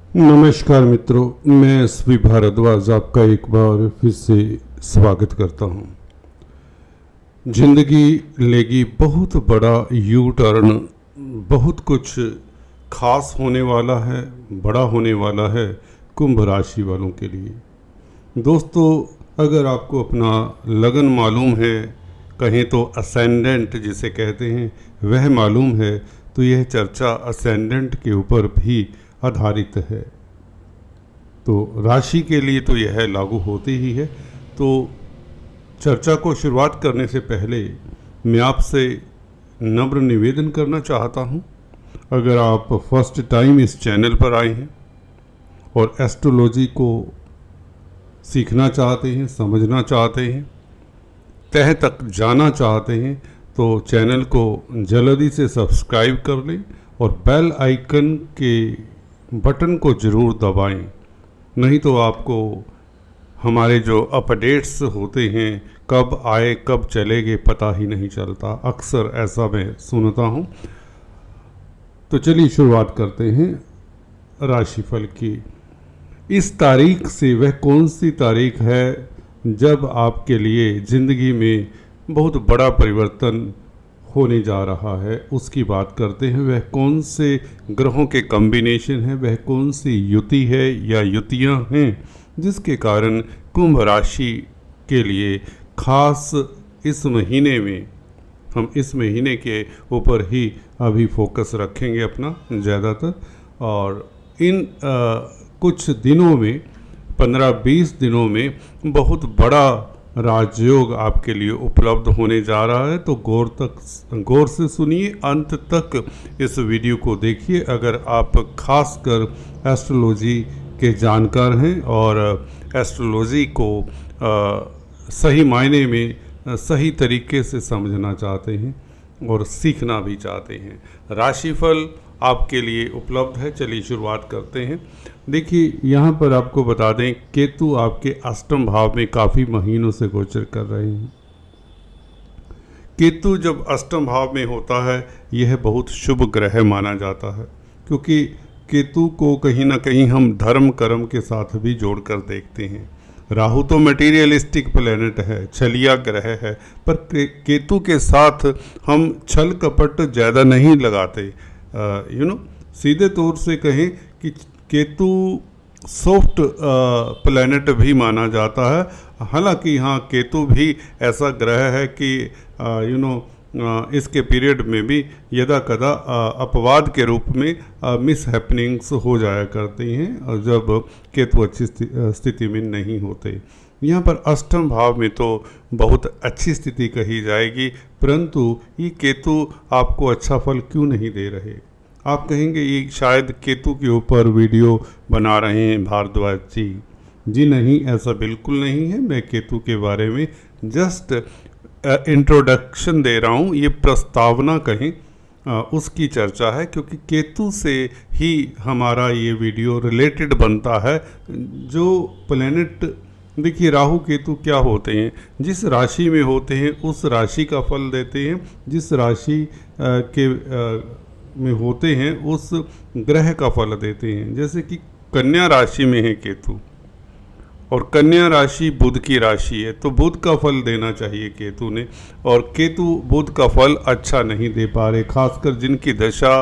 नमस्कार मित्रों, मैं एसवी भारद्वाज आपका एक बार फिर से स्वागत करता हूं। जिंदगी लेगी बहुत बड़ा यू टर्न, बहुत कुछ खास होने वाला है, बड़ा होने वाला है कुंभ राशि वालों के लिए। दोस्तों, अगर आपको अपना लगन मालूम है, कहें तो असेंडेंट जिसे कहते हैं वह मालूम है, तो यह चर्चा असेंडेंट के ऊपर भी आधारित है। तो राशि के लिए तो यह लागू होती ही है। तो चर्चा को शुरुआत करने से पहले मैं आपसे नम्र निवेदन करना चाहता हूं, अगर आप फर्स्ट टाइम इस चैनल पर आए हैं और एस्ट्रोलॉजी को सीखना चाहते हैं, समझना चाहते हैं, तह तक जाना चाहते हैं, तो चैनल को जल्दी से सब्सक्राइब कर लें और बेल आइकन के बटन को ज़रूर दबाएं। नहीं तो आपको हमारे जो अपडेट्स होते हैं कब आए कब चले गए पता ही नहीं चलता, अक्सर ऐसा मैं सुनता हूँ। तो चलिए शुरुआत करते हैं राशिफल की। इस तारीख से वह कौन सी तारीख है जब आपके लिए ज़िंदगी में बहुत बड़ा परिवर्तन होने जा रहा है, उसकी बात करते हैं। वह कौन से ग्रहों के कॉम्बिनेशन है, वह कौन सी युति है या युतियां हैं जिसके कारण कुंभ राशि के लिए खास इस महीने में, हम इस महीने के ऊपर ही अभी फोकस रखेंगे अपना ज़्यादातर। और इन कुछ दिनों में, 15-20 दिनों में बहुत बड़ा राजयोग आपके लिए उपलब्ध होने जा रहा है। तो गौर से सुनिए, अंत तक इस वीडियो को देखिए। अगर आप खासकर एस्ट्रोलॉजी के जानकार हैं और एस्ट्रोलॉजी को सही मायने में सही तरीके से समझना चाहते हैं और सीखना भी चाहते हैं, राशिफल आपके लिए उपलब्ध है। चलिए शुरुआत करते हैं। देखिए, यहाँ पर आपको बता दें, केतु आपके अष्टम भाव में काफ़ी महीनों से गोचर कर रहे हैं। केतु जब अष्टम भाव में होता है, यह बहुत शुभ ग्रह माना जाता है, क्योंकि केतु को कहीं ना कहीं हम धर्म कर्म के साथ भी जोड़कर देखते हैं। राहु तो मटेरियलिस्टिक प्लेनेट है, छलिया ग्रह है, पर केतु के साथ हम छल कपट ज़्यादा नहीं लगाते। सीधे तौर से कहें कि केतु सॉफ्ट प्लैनेट भी माना जाता है। हालांकि हाँ, केतु भी ऐसा ग्रह है कि इसके पीरियड में भी यदा कदा अपवाद के रूप में मिस हैपनिंग्स हो जाया करती हैं जब केतु अच्छी स्थिति में नहीं होते। यहाँ पर अष्टम भाव में तो बहुत अच्छी स्थिति कही जाएगी, परंतु ये केतु आपको अच्छा फल क्यों नहीं दे रहे। आप कहेंगे ये शायद केतु के ऊपर वीडियो बना रहे हैं भारद्वाज जी। जी नहीं, ऐसा बिल्कुल नहीं है। मैं केतु के बारे में जस्ट इंट्रोडक्शन दे रहा हूँ, ये प्रस्तावना कहें उसकी चर्चा है, क्योंकि केतु से ही हमारा ये वीडियो रिलेटेड बनता है। जो प्लैनेट, देखिए राहु केतु क्या होते हैं, जिस राशि में होते हैं उस राशि का फल देते हैं, जिस राशि के में होते हैं उस ग्रह का फल देते हैं। जैसे कि कन्या राशि में है केतु और कन्या राशि बुध की राशि है, तो बुध का फल देना चाहिए केतु ने, और केतु बुध का फल अच्छा नहीं दे पा रहे। खासकर जिनकी दशा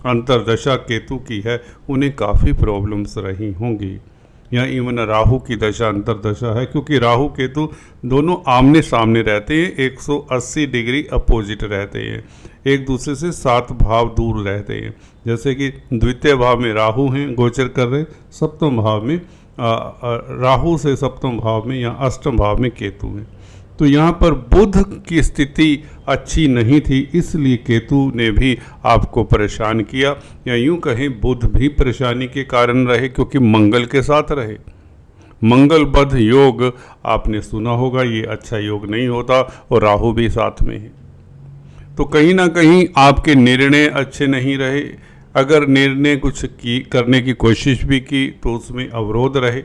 अंतर्दशा केतु की है उन्हें काफ़ी प्रॉब्लम्स रही होंगी, या इवन राहु की दशा अंतर्दशा है, क्योंकि राहु केतु दोनों आमने सामने रहते हैं, 180 डिग्री अपोजिट रहते हैं, एक दूसरे से 7 भाव दूर रहते हैं। जैसे कि द्वितीय भाव में राहु हैं गोचर कर रहे, सप्तम भाव में राहु से सप्तम भाव में या अष्टम भाव में केतु हैं। तो यहाँ पर बुध की स्थिति अच्छी नहीं थी, इसलिए केतु ने भी आपको परेशान किया, या यूँ कहें बुध भी परेशानी के कारण रहे, क्योंकि मंगल के साथ रहे। मंगल बुध योग आपने सुना होगा, ये अच्छा योग नहीं होता, और राहु भी साथ में है। तो कहीं ना कहीं आपके निर्णय अच्छे नहीं रहे। अगर निर्णय कुछ करने की कोशिश भी की तो उसमें अवरोध रहे,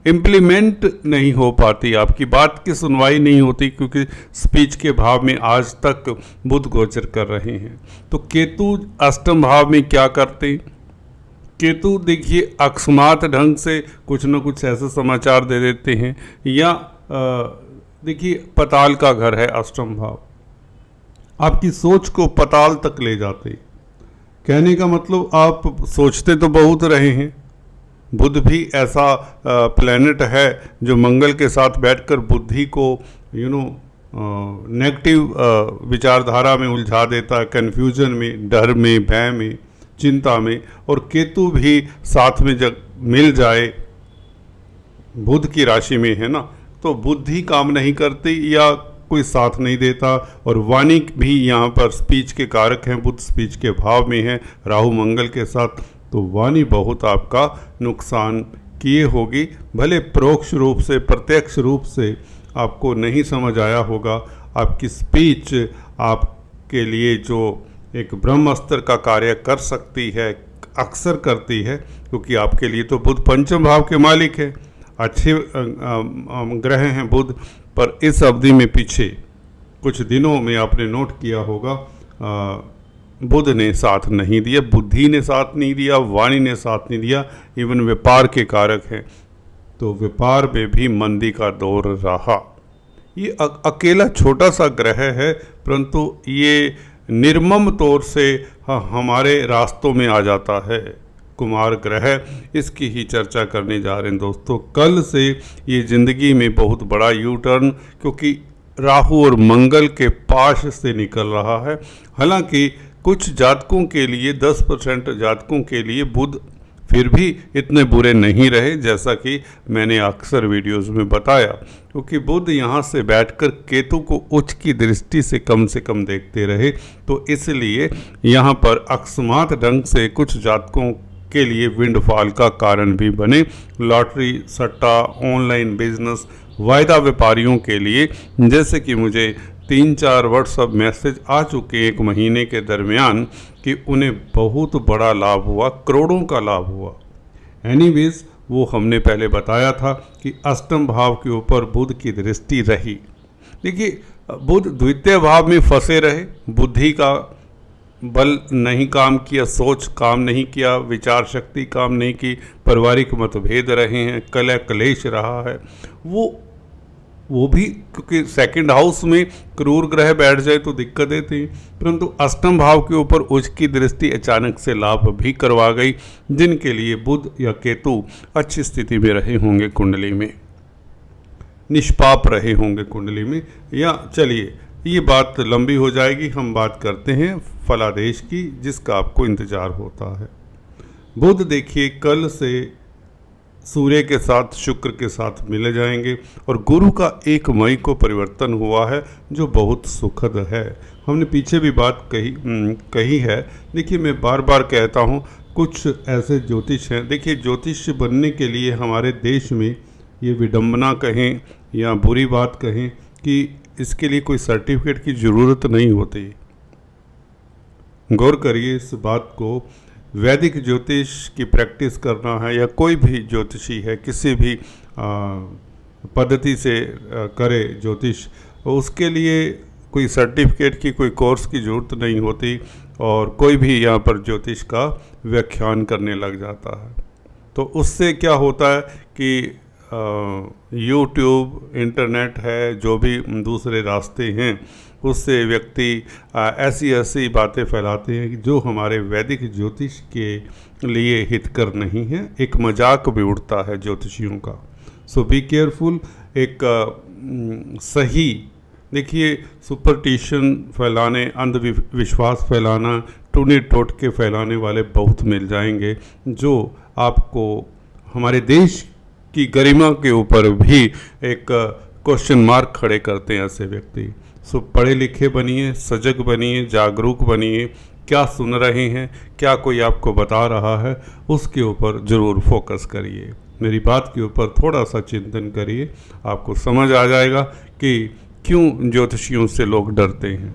इम्प्लीमेंट नहीं हो पाती, आपकी बात की सुनवाई नहीं होती, क्योंकि स्पीच के भाव में आज तक बुध गोचर कर रहे हैं। तो केतु अष्टम भाव में क्या करते, केतु देखिए अकस्मात ढंग से कुछ न कुछ ऐसे समाचार दे देते हैं, या देखिए पताल का घर है अष्टम भाव, आपकी सोच को पताल तक ले जाते। कहने का मतलब आप सोचते तो बहुत रहे हैं। बुध भी ऐसा प्लैनेट है जो मंगल के साथ बैठकर बुद्धि को नेगेटिव विचारधारा में उलझा देता है, कन्फ्यूजन में, डर में, भय में, चिंता में। और केतु भी साथ में जब मिल जाए बुध की राशि में, है ना, तो बुद्धि काम नहीं करती या कोई साथ नहीं देता। और वाणी भी यहाँ पर स्पीच के कारक हैं, बुध स्पीच के भाव में है राहु मंगल के साथ, तो वाणी बहुत आपका नुकसान किए होगी। भले परोक्ष रूप से, प्रत्यक्ष रूप से आपको नहीं समझ आया होगा, आपकी स्पीच आपके लिए जो एक ब्रह्मास्त्र का कार्य कर सकती है, अक्सर करती है, क्योंकि आपके लिए तो बुध पंचम भाव के मालिक है, अच्छे ग्रह हैं बुध। पर इस अवधि में पीछे कुछ दिनों में आपने नोट किया होगा, बुध ने साथ नहीं दिया, बुद्धि ने साथ नहीं दिया, वाणी ने साथ नहीं दिया। इवन व्यापार के कारक हैं, तो व्यापार में भी मंदी का दौर रहा। ये अकेला छोटा सा ग्रह है, परंतु ये निर्मम तौर से हमारे रास्तों में आ जाता है। कुमार ग्रह, इसकी ही चर्चा करने जा रहे हैं दोस्तों। कल से ये ज़िंदगी में बहुत बड़ा यू टर्न, क्योंकि राहु और मंगल के पाश से निकल रहा है। हालांकि कुछ जातकों के लिए, 10% जातकों के लिए बुध फिर भी इतने बुरे नहीं रहे, जैसा कि मैंने अक्सर वीडियोस में बताया, क्योंकि बुध यहाँ से बैठकर केतु को उच्च की दृष्टि से कम देखते रहे। तो इसलिए यहाँ पर अकस्मात ढंग से कुछ जातकों के लिए विंडफॉल का कारण भी बने। लॉटरी, सट्टा, ऑनलाइन बिजनेस, वायदा व्यापारियों के लिए, जैसे कि मुझे 3-4 व्हाट्सएप मैसेज आ चुके एक महीने के दरमियान कि उन्हें बहुत बड़ा लाभ हुआ, करोड़ों का लाभ हुआ। एनीवेज, वो हमने पहले बताया था कि अष्टम भाव के ऊपर बुध की दृष्टि रही। देखिए, बुध द्वितीय भाव में फंसे रहे, बुद्धि का बल नहीं काम किया, सोच काम नहीं किया, विचार शक्ति काम नहीं की, पारिवारिक मतभेद रहे हैं, कलह क्लेश रहा है। वो भी क्योंकि सेकंड हाउस में क्रूर ग्रह बैठ जाए तो दिक्कतें थी, परंतु अष्टम भाव के ऊपर उसकी दृष्टि अचानक से लाभ भी करवा गई, जिनके लिए बुध या केतु अच्छी स्थिति में रहे होंगे कुंडली में, निष्पाप रहे होंगे कुंडली में। या चलिए, ये बात लंबी हो जाएगी, हम बात करते हैं फलादेश की, जिसका आपको इंतज़ार होता है। बुध देखिए कल से सूर्य के साथ, शुक्र के साथ मिले जाएंगे, और गुरु का 1 मई को परिवर्तन हुआ है, जो बहुत सुखद है। हमने पीछे भी बात कही है। देखिए, मैं बार बार कहता हूँ, कुछ ऐसे ज्योतिष हैं, देखिए ज्योतिष बनने के लिए हमारे देश में ये विडंबना कहें या बुरी बात कहें कि इसके लिए कोई सर्टिफिकेट की ज़रूरत नहीं होती। गौर करिए इस बात को। वैदिक ज्योतिष की प्रैक्टिस करना है, या कोई भी ज्योतिषी है, किसी भी पद्धति से करे ज्योतिष, उसके लिए कोई सर्टिफिकेट की, कोई कोर्स की ज़रूरत नहीं होती, और कोई भी यहाँ पर ज्योतिष का व्याख्यान करने लग जाता है। तो उससे क्या होता है कि यूट्यूब, इंटरनेट है, जो भी दूसरे रास्ते हैं, उससे व्यक्ति ऐसी बातें फैलाते हैं कि जो हमारे वैदिक ज्योतिष के लिए हितकर नहीं है। एक मजाक भी उड़ता है ज्योतिषियों का। सो बी केयरफुल। एक सही, देखिए, सुपरस्टिशन फैलाने, अंधविश्वास फैलाना, टूने टोटके फैलाने वाले बहुत मिल जाएंगे, जो आपको हमारे देश की गरिमा के ऊपर भी एक क्वेश्चन मार्क खड़े करते हैं ऐसे व्यक्ति। सो पढ़े लिखे बनिए, सजग बनिए, जागरूक बनिए। क्या सुन रहे हैं, क्या कोई आपको बता रहा है, उसके ऊपर ज़रूर फोकस करिए। मेरी बात के ऊपर थोड़ा सा चिंतन करिए, आपको समझ आ जाएगा कि क्यों ज्योतिषियों से लोग डरते हैं।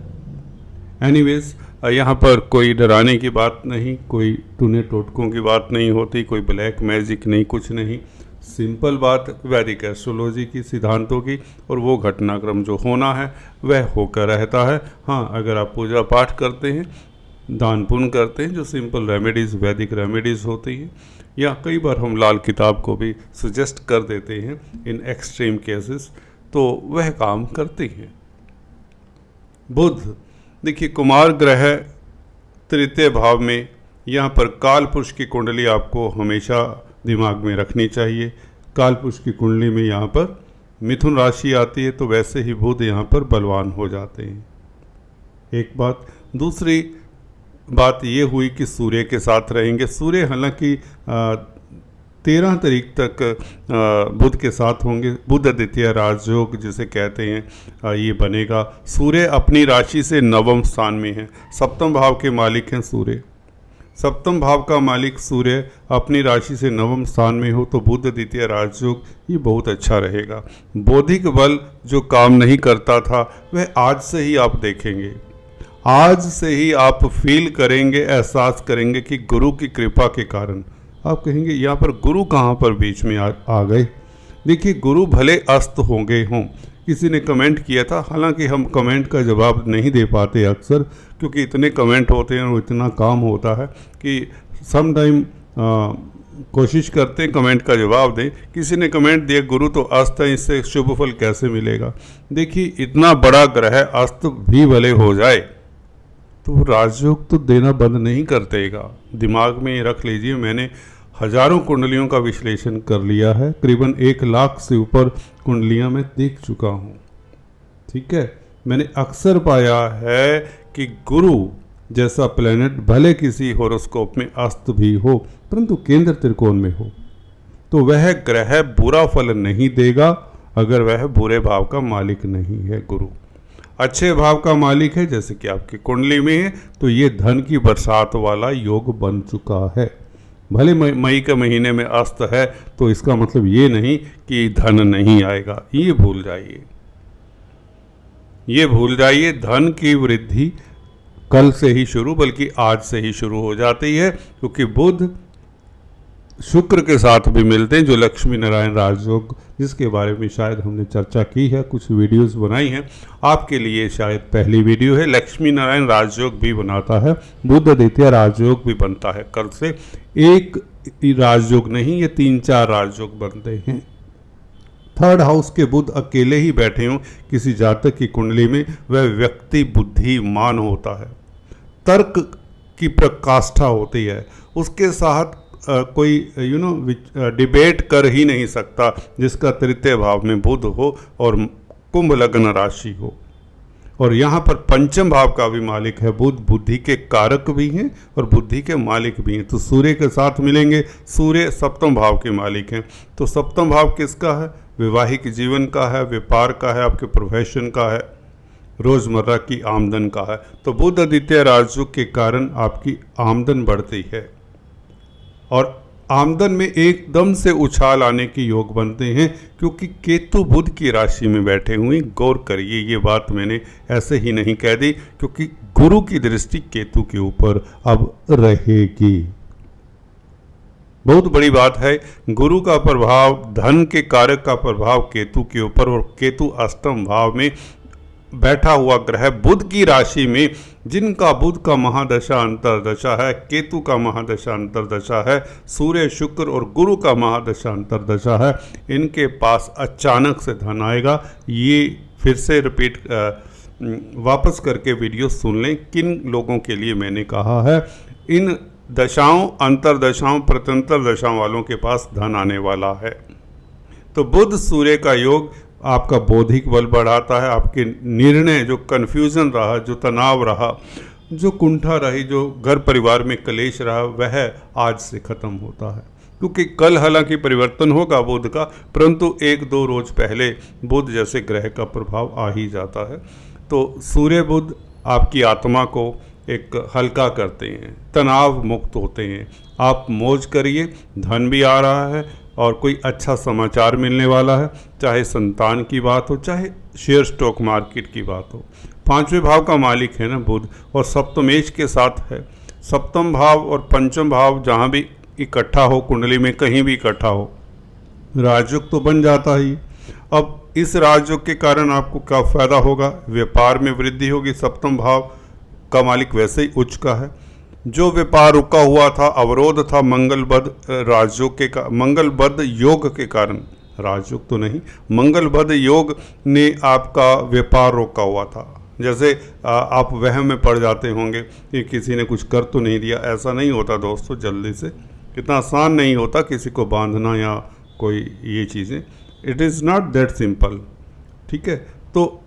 एनीवेज, यहाँ पर कोई डराने की बात नहीं, कोई टूने टोटकों की बात नहीं होती, कोई ब्लैक मैजिक नहीं, कुछ नहीं। सिंपल बात वैदिक एस्ट्रोलॉजी की, सिद्धांतों की, और वो घटनाक्रम जो होना है वह होकर रहता है। हाँ, अगर आप पूजा पाठ करते हैं दान पुण्य करते हैं, जो सिंपल रेमेडीज़, वैदिक रेमेडीज़ होती हैं, या कई बार हम लाल किताब को भी सजेस्ट कर देते हैं इन एक्सट्रीम केसेस, तो वह काम करती हैं। बुध देखिए कुमार ग्रह तृतीय भाव में, यहाँ पर काल पुरुष की कुंडली आपको हमेशा दिमाग में रखनी चाहिए। काल पुरुष की कुंडली में यहाँ पर मिथुन राशि आती है, तो वैसे ही बुध यहाँ पर बलवान हो जाते हैं। एक बात। दूसरी बात ये हुई कि सूर्य के साथ रहेंगे। सूर्य हालांकि 13 तारीख तक बुध के साथ होंगे। बुध द्वितीय राजयोग जिसे कहते हैं ये बनेगा। सूर्य अपनी राशि से नवम स्थान में है, सप्तम भाव के मालिक हैं सूर्य। सप्तम भाव का मालिक सूर्य अपनी राशि से नवम स्थान में हो तो बुध द्वितीय राजयोग ये बहुत अच्छा रहेगा। बौद्धिक बल जो काम नहीं करता था वह आज से ही आप देखेंगे, आज से ही आप फील करेंगे, एहसास करेंगे कि गुरु की कृपा के कारण। आप कहेंगे यहाँ पर गुरु कहाँ पर बीच में आ गए। देखिए गुरु भले अस्त हो गए हों, किसी ने कमेंट किया था, हालांकि हम कमेंट का जवाब नहीं दे पाते अक्सर, क्योंकि इतने कमेंट होते हैं और इतना काम होता है कि सम टाइम कोशिश करते हैं कमेंट का जवाब दें। किसी ने कमेंट दिया गुरु तो अस्त है, इससे शुभ फल कैसे मिलेगा। देखिए इतना बड़ा ग्रह अस्त भी भले हो जाए तो राजयोग तो देना बंद नहीं कर देगा। दिमाग में रख लीजिए, मैंने हजारों कुंडलियों का विश्लेषण कर लिया है, करीबन 1 लाख से ऊपर कुंडलियां मैं देख चुका हूं। ठीक है, मैंने अक्सर पाया है कि गुरु जैसा प्लेनेट भले किसी होरोस्कोप में अस्त भी हो परंतु केंद्र त्रिकोण में हो तो वह ग्रह बुरा फल नहीं देगा अगर वह बुरे भाव का मालिक नहीं है। गुरु अच्छे भाव का मालिक है, जैसे कि आपकी कुंडली में है, तो ये धन की बरसात वाला योग बन चुका है। भले मई के महीने में अस्त है तो इसका मतलब ये नहीं कि धन नहीं आएगा, ये भूल जाइए, ये भूल जाइए। धन की वृद्धि कल से ही शुरू, बल्कि आज से ही शुरू हो जाती है, क्योंकि बुध शुक्र के साथ भी मिलते हैं, जो लक्ष्मी नारायण राजयोग जिसके बारे में शायद हमने चर्चा की है, कुछ वीडियोस बनाई हैं। आपके लिए शायद पहली वीडियो है। लक्ष्मी नारायण राजयोग भी बनाता है, बुध द्वितीय राजयोग भी बनता है। कल से एक राजयोग नहीं, ये 3-4 राजयोग बनते हैं। 3rd हाउस के बुध अकेले ही बैठे हों किसी जातक की कुंडली में, वह व्यक्ति बुद्धिमान होता है, तर्क की प्रकाष्ठा होती है, उसके साथ कोई डिबेट कर ही नहीं सकता जिसका तृतीय भाव में बुध हो और कुंभ लग्न राशि हो। और यहाँ पर पंचम भाव का भी मालिक है बुध, बुद्धि के कारक भी हैं और बुद्धि के मालिक भी हैं। तो सूर्य के साथ मिलेंगे, सूर्य सप्तम भाव के मालिक हैं। तो सप्तम भाव किसका है? वैवाहिक जीवन का है, व्यापार का है, आपके प्रोफेशन का है, रोज़मर्रा की आमदन का है। तो बुध द्वितीय राजयोग के कारण आपकी आमदन बढ़ती है और आमदन में एकदम से उछाल आने के योग बनते हैं, क्योंकि केतु बुध की राशि में बैठे हुए। गौर करिए, ये बात मैंने ऐसे ही नहीं कह दी, क्योंकि गुरु की दृष्टि केतु के ऊपर अब रहेगी। बहुत बड़ी बात है, गुरु का प्रभाव, धन के कारक का प्रभाव केतु के ऊपर, और केतु अष्टम भाव में बैठा हुआ ग्रह बुध की राशि में, जिनका बुध का महादशा अंतरदशा है, केतु का महादशा अंतरदशा है, सूर्य शुक्र और गुरु का महादशा अंतरदशा है, इनके पास अचानक से धन आएगा। ये फिर से रिपीट वापस करके वीडियो सुन लें, किन लोगों के लिए मैंने कहा है। इन दशाओं, अंतरदशाओं, प्रत्यंतर दशाओं वालों के पास धन आने वाला है। तो बुध सूर्य का योग आपका बौद्धिक बल बढ़ाता है, आपके निर्णय, जो कन्फ्यूज़न रहा, जो तनाव रहा, जो कुंठा रही, जो घर परिवार में कलेश रहा, वह आज से ख़त्म होता है। क्योंकि कल हालांकि परिवर्तन होगा बुध का, परंतु 1-2 रोज पहले बुध जैसे ग्रह का प्रभाव आ ही जाता है। तो सूर्य बुध आपकी आत्मा को एक हल्का करते हैं, तनाव मुक्त होते हैं। आप मौज करिए, धन भी आ रहा है और कोई अच्छा समाचार मिलने वाला है, चाहे संतान की बात हो, चाहे शेयर स्टॉक मार्केट की बात हो। 5वें भाव का मालिक है ना बुध, और सप्तमेश के साथ है। सप्तम भाव और पंचम भाव जहाँ भी इकट्ठा हो, कुंडली में कहीं भी इकट्ठा हो, राजयोग तो बन जाता ही। अब इस राजयोग के कारण आपको क्या फ़ायदा होगा? व्यापार में वृद्धि होगी। सप्तम भाव का मालिक वैसे ही उच्च का है। जो व्यापार रुका हुआ था, अवरोध था मंगलबद्ध योग के कारण, राजयोग तो नहीं, मंगलबद्ध योग ने आपका व्यापार रोका हुआ था। जैसे आप वहम में पड़ जाते होंगे कि किसी ने कुछ कर तो नहीं दिया, ऐसा नहीं होता दोस्तों। जल्दी से इतना आसान नहीं होता किसी को बांधना या कोई ये चीज़ें, it is not that simple. ठीक है, तो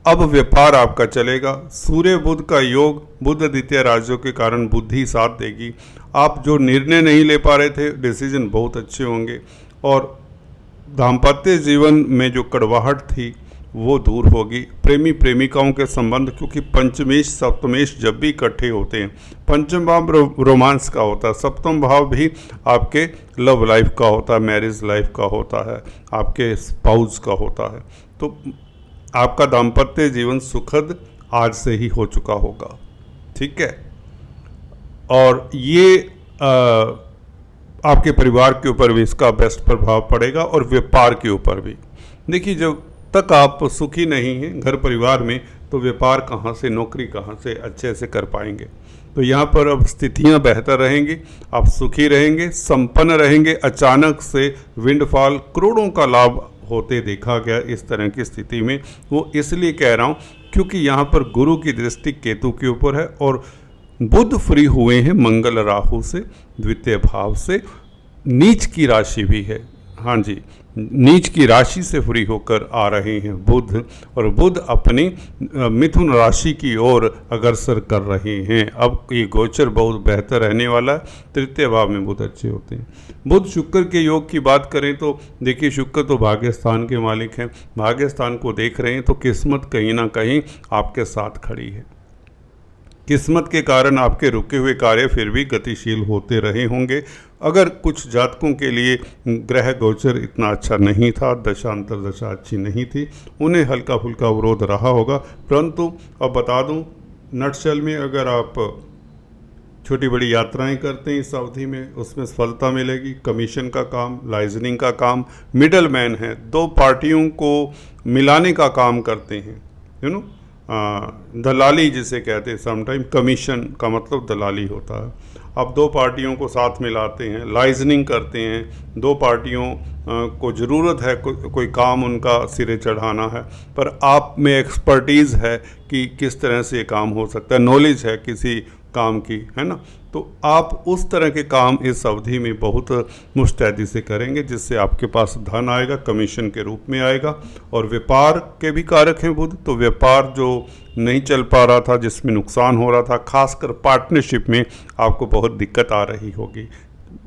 अब व्यापार आपका चलेगा। सूर्य बुध का योग, बुध द्वितीय राजयोग के कारण बुद्धि साथ देगी। आप जो निर्णय नहीं ले पा रहे थे, डिसीजन बहुत अच्छे होंगे। और दाम्पत्य जीवन में जो कड़वाहट थी वो दूर होगी। प्रेमी प्रेमिकाओं के संबंध, क्योंकि पंचमेश सप्तमेश जब भी इकट्ठे होते हैं, पंचम भाव रोमांस का होता है, सप्तम भाव भी आपके लव लाइफ का होता है, मैरिज लाइफ का होता है, आपके स्पाउस का होता है। तो आपका दाम्पत्य जीवन सुखद आज से ही हो चुका होगा। ठीक है, और ये आपके परिवार के ऊपर भी इसका बेस्ट प्रभाव पड़ेगा और व्यापार के ऊपर भी। देखिए, जब तक आप सुखी नहीं हैं घर परिवार में, तो व्यापार कहाँ से, नौकरी कहाँ से अच्छे से कर पाएंगे। तो यहाँ पर अब स्थितियाँ बेहतर रहेंगी, आप सुखी रहेंगे, संपन्न रहेंगे। अचानक से विंडफॉल, करोड़ों का लाभ होते देखा गया इस तरह की स्थिति में। वो इसलिए कह रहा हूँ क्योंकि यहाँ पर गुरु की दृष्टि केतु के ऊपर है और बुध फ्री हुए हैं मंगल राहु से, द्वितीय भाव से, नीच की राशि भी है। हाँ जी, नीच की राशि से फ्री होकर आ रहे हैं बुध, और बुध अपनी मिथुन राशि की ओर अग्रसर कर रहे हैं। अब ये गोचर बहुत बेहतर रहने वाला है। तृतीय भाव में बुध अच्छे होते हैं। बुध शुक्र के योग की बात करें तो देखिए, शुक्र तो भाग्य स्थान के मालिक हैं, भाग्य स्थान को देख रहे हैं, तो किस्मत कहीं ना कहीं आपके साथ खड़ी है। किस्मत के कारण आपके रुके हुए कार्य फिर भी गतिशील होते रहे होंगे। अगर कुछ जातकों के लिए ग्रह गोचर इतना अच्छा नहीं था, दशांतर दशा अच्छी नहीं थी, उन्हें हल्का फुल्का अवरोध रहा होगा। परंतु अब बता दूं, नटशल में अगर आप छोटी बड़ी यात्राएं करते हैं इस अवधि में, उसमें सफलता मिलेगी। कमीशन का काम, लाइजनिंग का काम, मिडल मैन है, दो पार्टियों को मिलाने का काम करते हैं, दलाली जिसे कहते हैं। समटाइम कमीशन का मतलब दलाली होता है। आप दो पार्टियों को साथ मिलाते हैं, लाइजनिंग करते हैं, दो पार्टियों को ज़रूरत है कोई काम उनका सिरे चढ़ाना है, पर आप में एक्सपर्टीज़ है कि किस तरह से ये काम हो सकता है, नॉलेज है किसी काम की, है ना। तो आप उस तरह के काम इस अवधि में बहुत मुस्तैदी से करेंगे, जिससे आपके पास धन आएगा, कमीशन के रूप में आएगा। और व्यापार के भी कारक हैं बुध, तो व्यापार जो नहीं चल पा रहा था, जिसमें नुकसान हो रहा था, खासकर पार्टनरशिप में आपको बहुत दिक्कत आ रही होगी,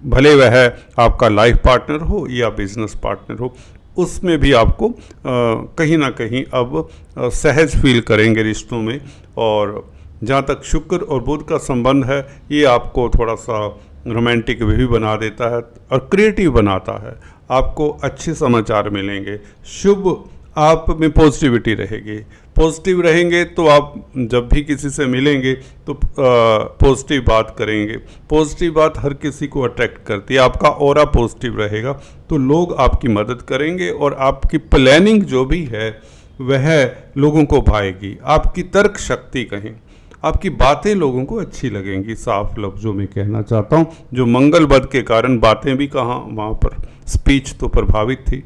भले वह आपका लाइफ पार्टनर हो या बिजनेस पार्टनर हो, उसमें भी आपको कहीं ना कहीं अब सहज फील करेंगे रिश्तों में। और जहाँ तक शुक्र और बुध का संबंध है, ये आपको थोड़ा सा रोमांटिक भी बना देता है और क्रिएटिव बनाता है। आपको अच्छे समाचार मिलेंगे, शुभ, आप में पॉजिटिविटी रहेगी। पॉजिटिव रहेंगे तो आप जब भी किसी से मिलेंगे तो पॉजिटिव बात करेंगे। पॉजिटिव बात हर किसी को अट्रैक्ट करती है। आपका ऑरा पॉजिटिव रहेगा तो लोग आपकी मदद करेंगे और आपकी प्लानिंग जो भी है वह लोगों को भाएगी। आपकी तर्क शक्ति कहें, आपकी बातें लोगों को अच्छी लगेंगी। साफ लफ्ज़ों में कहना चाहता हूँ, जो मंगल बद के कारण बातें भी कहाँ, वहाँ पर स्पीच तो प्रभावित थी,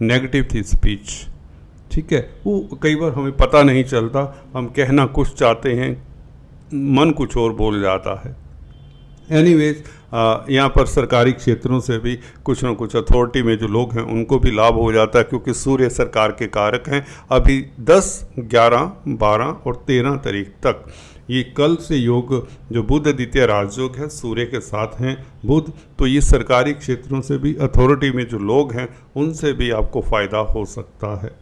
नेगेटिव थी स्पीच। ठीक है, वो कई बार हमें पता नहीं चलता, हम कहना कुछ चाहते हैं, मन कुछ और बोल जाता है। एनीवेज, यहाँ पर सरकारी क्षेत्रों से भी कुछ न कुछ अथॉरिटी में जो लोग हैं उनको भी लाभ हो जाता है, क्योंकि सूर्य सरकार के कारक हैं। अभी 10, 11, 12 और 13 तारीख तक ये कल से योग जो बुध द्वितीय राजयोग है, सूर्य के साथ हैं बुध, तो ये सरकारी क्षेत्रों से भी, अथॉरिटी में जो लोग हैं उनसे भी आपको फ़ायदा हो सकता है।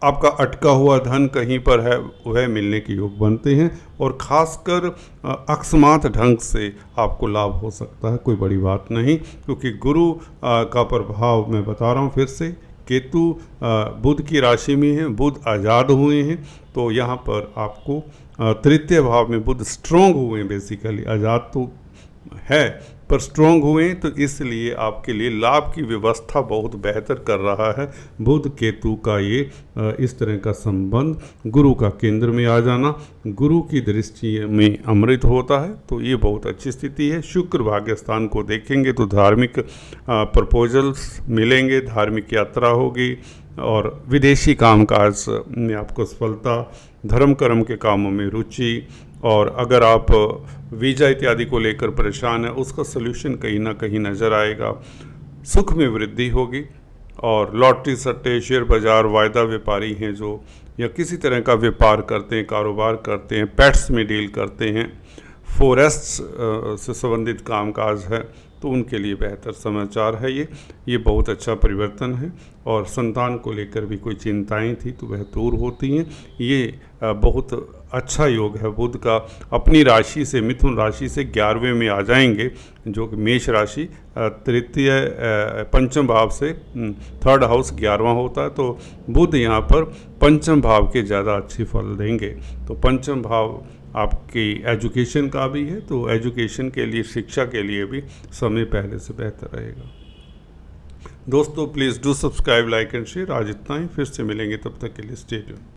आपका अटका हुआ धन कहीं पर है वह मिलने के योग बनते हैं, और ख़ासकर अकस्मात ढंग से आपको लाभ हो सकता है। कोई बड़ी बात नहीं, क्योंकि गुरु का प्रभाव मैं बता रहा हूँ फिर से, केतु बुध की राशि में है, बुध आज़ाद हुए हैं, तो यहाँ पर आपको तृतीय भाव में बुध स्ट्रॉन्ग हुए हैं। बेसिकली आज़ाद तो है पर स्ट्रांग हुए, तो इसलिए आपके लिए लाभ की व्यवस्था बहुत बेहतर कर रहा है। बुध केतु का ये इस तरह का संबंध, गुरु का केंद्र में आ जाना, गुरु की दृष्टि में अमृत होता है, तो ये बहुत अच्छी स्थिति है। शुक्र भाग्य स्थान को देखेंगे तो धार्मिक प्रपोजल्स मिलेंगे, धार्मिक यात्रा होगी और विदेशी कामकाज में आपको सफलता, धर्म कर्म के कामों में रुचि, और अगर आप वीज़ा इत्यादि को लेकर परेशान है उसका सलूशन कहीं ना कहीं नज़र आएगा। सुख में वृद्धि होगी। और लॉटरी, सट्टे, शेयर बाज़ार, वायदा व्यापारी हैं जो, या किसी तरह का व्यापार करते हैं, कारोबार करते हैं, पेट्स में डील करते हैं, फॉरेस्ट्स से संबंधित कामकाज है, तो उनके लिए बेहतर समाचार है ये बहुत अच्छा परिवर्तन है। और संतान को लेकर भी कोई चिंताएं थी तो वह दूर होती हैं। ये बहुत अच्छा योग है बुध का। अपनी राशि से, मिथुन राशि से 11वें में आ जाएंगे, जो कि मेष राशि तृतीय पंचम भाव से थर्ड हाउस 11वां होता है, तो बुध यहाँ पर पंचम भाव के ज़्यादा अच्छे फल देंगे। तो पंचम भाव आपकी एजुकेशन का भी है, तो एजुकेशन के लिए, शिक्षा के लिए भी समय पहले से बेहतर रहेगा। दोस्तों please do subscribe, like and share. आज इतना ही, फिर से मिलेंगे, तब तक के लिए स्टे ट्यून्ड।